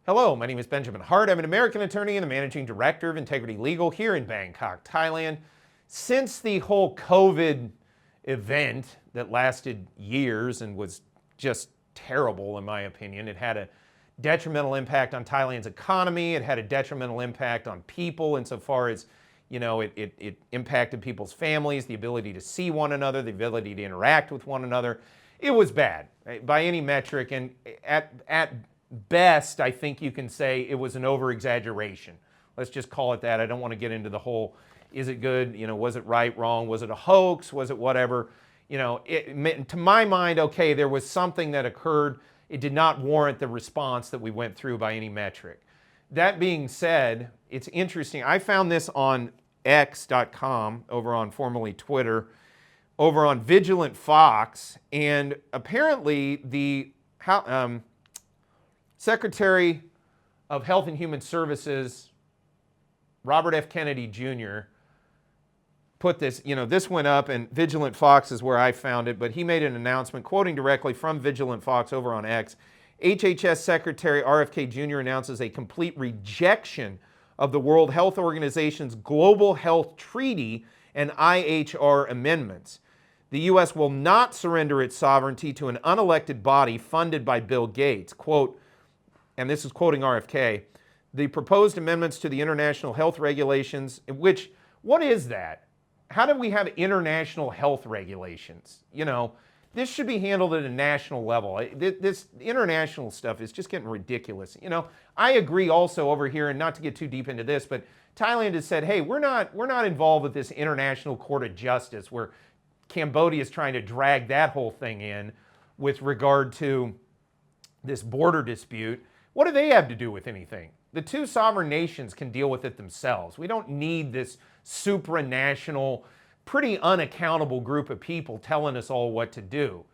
Hello, my name is Benjamin Hart. I'm an American attorney and the managing director of Integrity Legal here in Bangkok, Thailand. Since the whole COVID event that lasted years and was just terrible, in my opinion, it had a detrimental impact on Thailand's economy. It had a detrimental impact on people insofar as, it impacted people's families, the ability to see one another, the ability to interact with one another. It was bad by any metric, and at best, I think you can say it was an over-exaggeration. Let's just call it that. I don't want to get into the whole, is it good, was it right, wrong, was it a hoax, was it whatever? To my mind, okay, there was something that occurred. It did not warrant the response that we went through by any metric. That being said, it's interesting. I found this on X.com, over on formerly Twitter, over on Vigilant Fox, and apparently the Secretary of Health and Human Services, Robert F. Kennedy Jr., put this, this went up, and Vigilant Fox is where I found it, but he made an announcement, quoting directly from Vigilant Fox over on X. HHS Secretary RFK Jr. announces a complete rejection of the World Health Organization's Global Health Treaty and IHR amendments. The U.S. will not surrender its sovereignty to an unelected body funded by Bill Gates. Quote, and this is quoting RFK, the proposed amendments to the international health regulations, what is that? How do we have international health regulations? This should be handled at a national level. This international stuff is just getting ridiculous. I agree also over here, and not to get too deep into this, but Thailand has said, hey, we're not involved with this International Court of Justice where Cambodia is trying to drag that whole thing in with regard to this border dispute. What do they have to do with anything? The two sovereign nations can deal with it themselves. We don't need this supranational, pretty unaccountable group of people telling us all what to do.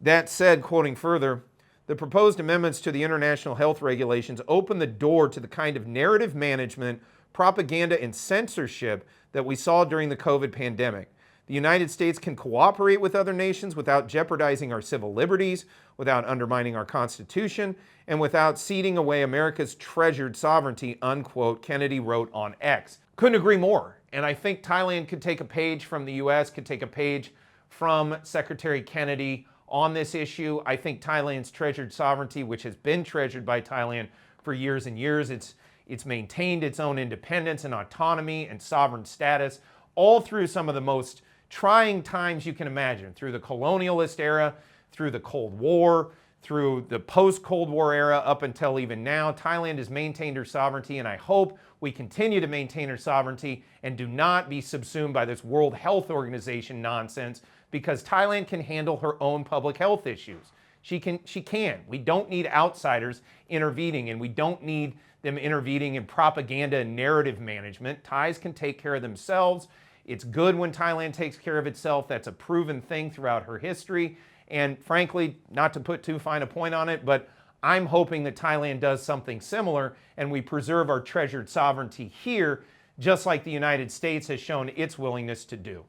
That said, quoting further, the proposed amendments to the international health regulations open the door to the kind of narrative management, propaganda, and censorship that we saw during the COVID pandemic. The United States can cooperate with other nations without jeopardizing our civil liberties, without undermining our Constitution, and without ceding away America's treasured sovereignty, unquote, Kennedy wrote on X. Couldn't agree more. And I think Thailand could take a page from the U.S., could take a page from Secretary Kennedy on this issue. I think Thailand's treasured sovereignty, which has been treasured by Thailand for years and years, it's maintained its own independence and autonomy and sovereign status all through some of the most trying times you can imagine, through the colonialist era, through the Cold War, through the post-Cold War era, up until even now. Thailand has maintained her sovereignty, and I hope we continue to maintain her sovereignty and do not be subsumed by this World Health Organization nonsense, because Thailand can handle her own public health issues. She can. We don't need outsiders intervening, and we don't need them intervening in propaganda and narrative management. Thais can take care of themselves. It's good when Thailand takes care of itself. That's a proven thing throughout her history. And frankly, not to put too fine a point on it, but I'm hoping that Thailand does something similar and we preserve our treasured sovereignty here, just like the United States has shown its willingness to do.